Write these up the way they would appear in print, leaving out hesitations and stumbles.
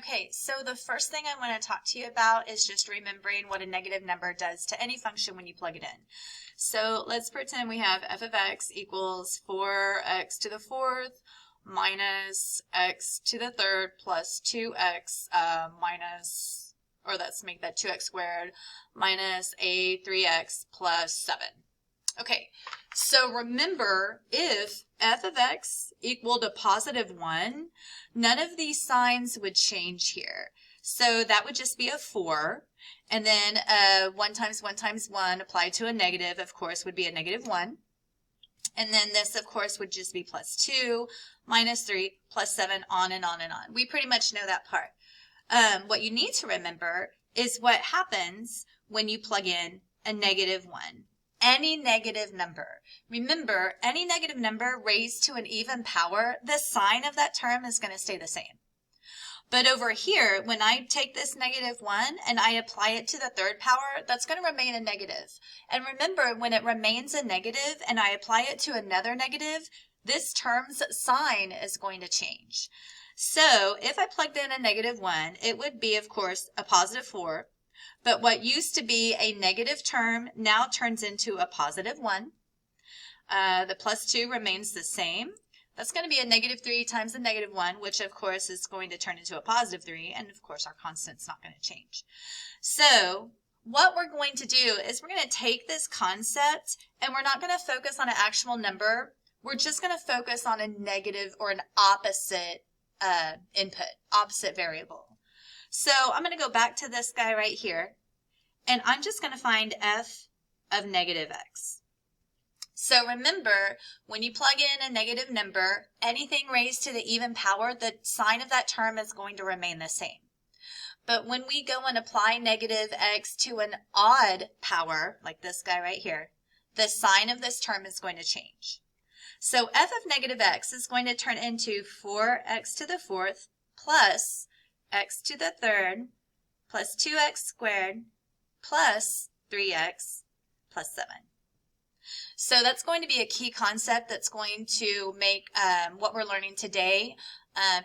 Okay, so the first thing I want to talk to you about is just remembering what a negative number does to any function when you plug it in. So let's pretend we have f of x equals 4x to the fourth minus x to the third plus 2x minus, or let's make that 2x squared, minus a 3x plus 7. Okay, so remember, if f of x equal to positive 1, none of these signs would change here. So that would just be a 4, and then 1 times 1 times 1 applied to a negative, of course, would be a negative 1. And then this, of course, would just be plus 2, minus 3, plus 7, on and on and on. We pretty much know that part. What you need to remember is what happens when you plug in a negative 1. Any negative number. Remember, any negative number raised to an even power, the sign of that term is going to stay the same. But over here, when I take this negative 1 and I apply it to the third power, that's going to remain a negative. And remember, when it remains a negative and I apply it to another negative, this term's sign is going to change. So if I plugged in a negative 1, it would be, of course, a positive 4. But what used to be a negative term now turns into a positive 1. The plus 2 remains the same. That's going to be a negative 3 times the negative 1, which of course is going to turn into a positive 3. And of course our constant's not going to change. So what we're going to do is we're going to take this concept and we're not going to focus on an actual number. We're just going to focus on a negative or an opposite input, opposite variable. So I'm going to go back to this guy right here, and I'm just going to find f of negative x. So remember, when you plug in a negative number, anything raised to the even power, the sign of that term is going to remain the same. But when we go and apply negative x to an odd power, like this guy right here, the sign of this term is going to change. So f of negative x is going to turn into 4x to the fourth plus x to the third plus 2x squared plus 3x plus 7. So that's going to be a key concept that's going to make what we're learning today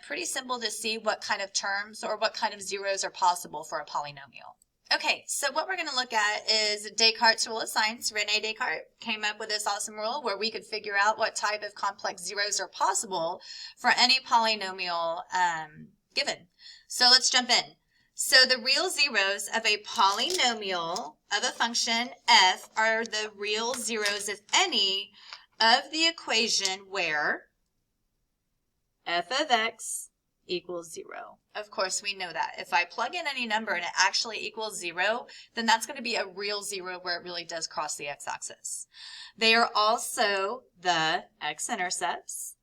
pretty simple to see what kind of terms or what kind of zeros are possible for a polynomial. Okay, so what we're going to look at is Descartes' rule of signs. René Descartes came up with this awesome rule where we could figure out what type of complex zeros are possible for any polynomial given. So let's jump in. So the real zeros of a polynomial of a function f are the real zeros, if any, of the equation where f of x equals 0. Of course, we know that. If I plug in any number and it actually equals 0, then that's going to be a real 0 where it really does cross the x-axis. They are also the x-intercepts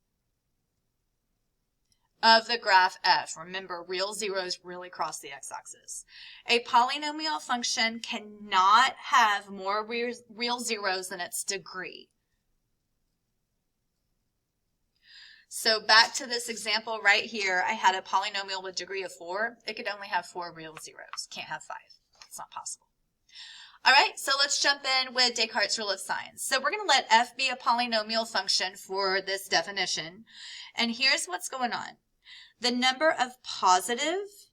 of the graph f. Remember, real zeros really cross the x-axis. A polynomial function cannot have more real zeros than its degree. So back to this example right here, I had a polynomial with degree of 4. It could only have 4 real zeros. Can't have 5. It's not possible. All right, so let's jump in with Descartes' rule of signs. So we're going to let f be a polynomial function for this definition. And here's what's going on. The number of positive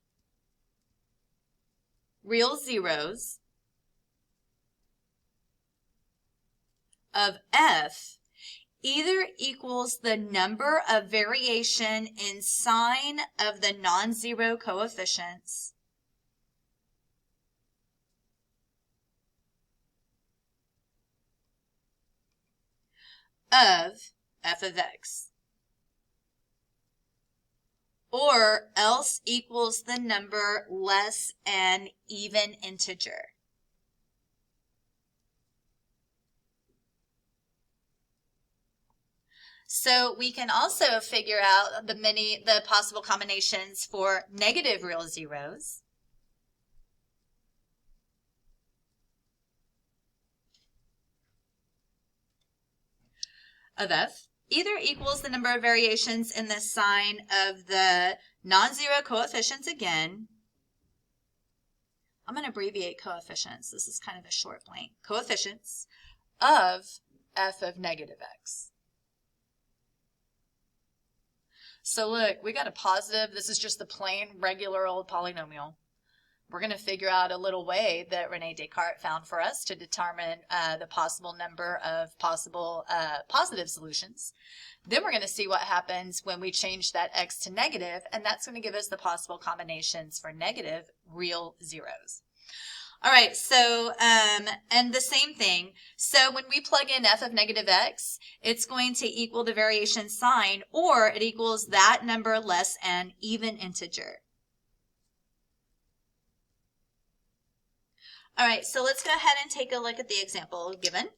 real zeros of f either equals the number of variation in sign of the non-zero coefficients of f of x, or else equals the number less an even integer. So we can also figure out the possible combinations for negative real zeros of f either equals the number of variations in the sign of the non-zero coefficients again. I'm going to abbreviate coefficients. This is kind of a short blank. Coefficients of f of negative x. So look, we got a positive. This is just the plain, regular old polynomial. We're going to figure out a little way that René Descartes found for us to determine the possible number of possible positive solutions. Then we're going to see what happens when we change that x to negative, and that's going to give us the possible combinations for negative real zeros. All right, so, and the same thing. So when we plug in f of negative x, it's going to equal the variation sign, or it equals that number less an even integer. All right, so let's go ahead and take a look at the example given.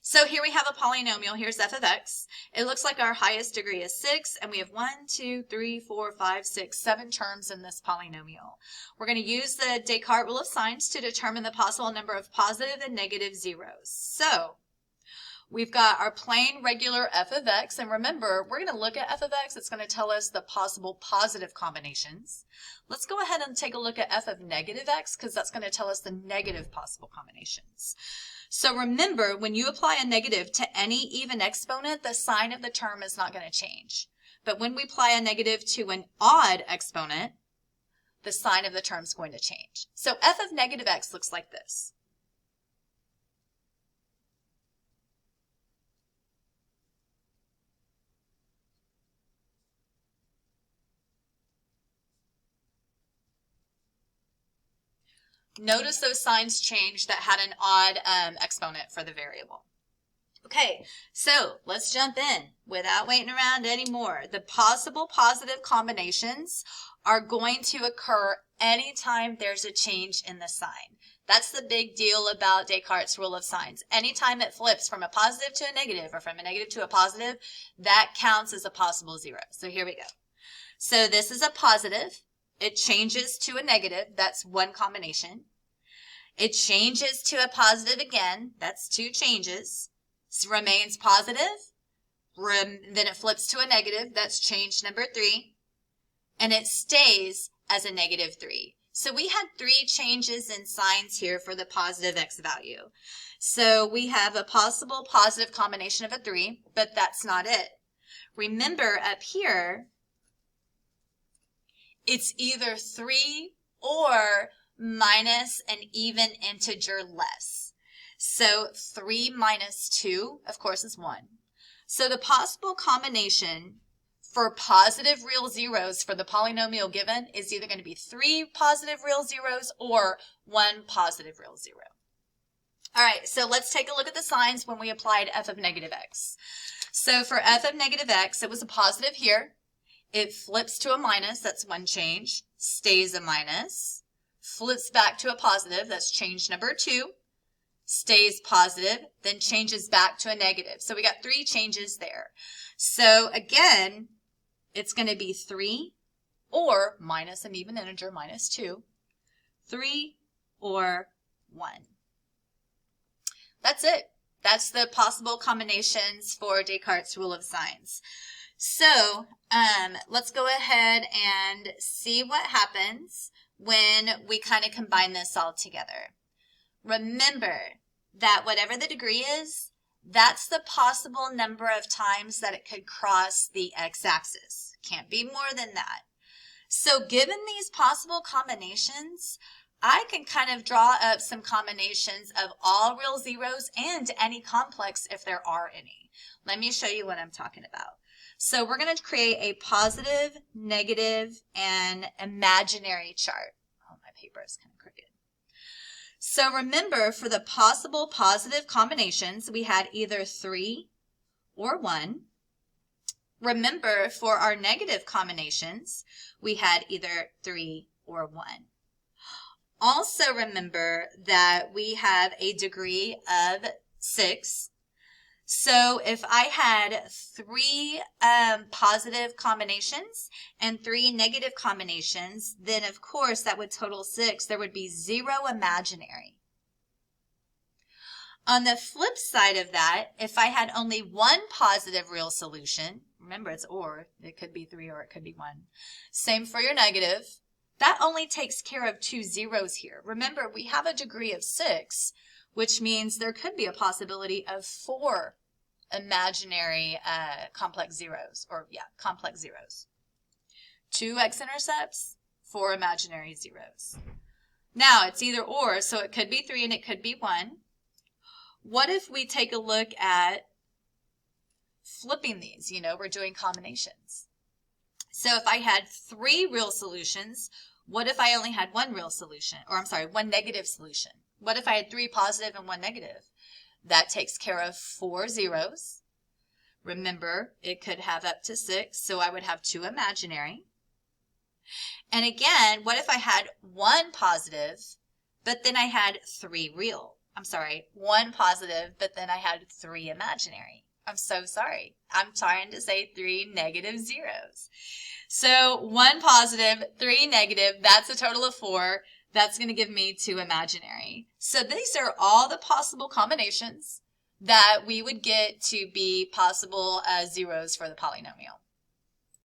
So here we have a polynomial. Here's f of x. It looks like our highest degree is 6, and we have 1, 2, 3, 4, 5, 6, 7 terms in this polynomial. We're going to use the Descartes rule of signs to determine the possible number of positive and negative zeros. So we've got our plain regular f of x, and remember, we're going to look at f of x. It's going to tell us the possible positive combinations. Let's go ahead and take a look at f of negative x, because that's going to tell us the negative possible combinations. So remember, when you apply a negative to any even exponent, the sign of the term is not going to change. But when we apply a negative to an odd exponent, the sign of the term is going to change. So f of negative x looks like this. Notice those signs changed that had an odd exponent for the variable. Okay, so let's jump in without waiting around anymore. The possible positive combinations are going to occur anytime there's a change in the sign. That's the big deal about Descartes' rule of signs. Anytime it flips from a positive to a negative or from a negative to a positive, that counts as a possible zero. So here we go. So this is a positive. It changes to a negative. That's one combination. It changes to a positive again. That's two changes. It remains positive. Then it flips to a negative. That's change number 3. And it stays as a negative 3. So we had 3 changes in signs here for the positive x value. So we have a possible positive combination of a 3, but that's not it. Remember up here, it's either 3 or minus an even integer less. So 3 minus 2, of course, is 1. So the possible combination for positive real zeros for the polynomial given is either going to be 3 positive real zeros or 1 positive real zero. All right, so let's take a look at the signs when we applied f of negative x. So for f of negative x, it was a positive here. It flips to a minus, that's one change, stays a minus, flips back to a positive, that's change number 2, stays positive, then changes back to a negative. So we got 3 changes there. So again, it's going to be 3 or minus an even integer, minus 2, 3 or 1. That's it. That's the possible combinations for Descartes' rule of signs. So let's go ahead and see what happens when we kind of combine this all together. Remember that whatever the degree is, that's the possible number of times that it could cross the x-axis. Can't be more than that. So given these possible combinations, I can kind of draw up some combinations of all real zeros and any complex if there are any. Let me show you what I'm talking about. So we're going to create a positive, negative, and imaginary chart. Oh, my paper is kind of crooked. So remember, for the possible positive combinations, we had either 3 or 1. Remember, for our negative combinations, we had either 3 or 1. Also remember that we have a degree of 6. So if I had 3 positive combinations and 3 negative combinations, then of course that would total 6. There would be 0 imaginary. On the flip side of that, if I had only 1 positive real solution, remember it's or, it could be 3 or it could be 1. Same for your negative. That only takes care of 2 zeros here. Remember, we have a degree of 6, which means there could be a possibility of 4 imaginary complex zeros, or yeah, complex zeros. 2 x-intercepts, 4 imaginary zeros. Now, it's either or, so it could be 3 and it could be 1. What if we take a look at flipping these? You know, we're doing combinations. So if I had 3 real solutions, what if I only had 1 real solution? Or I'm sorry, 1 negative solution. What if I had 3 positive and 1 negative? That takes care of 4 zeros. Remember, it could have up to 6, so I would have 2 imaginary. And again, what if I had 1 positive, but then I had 3 real? I'm sorry, 1 positive, but then I had 3 imaginary. I'm so sorry. I'm trying to say 3 negative zeros. So 1 positive, 3 negative, that's a total of 4. That's going to give me 2 imaginary. So these are all the possible combinations that we would get to be possible zeros for the polynomial.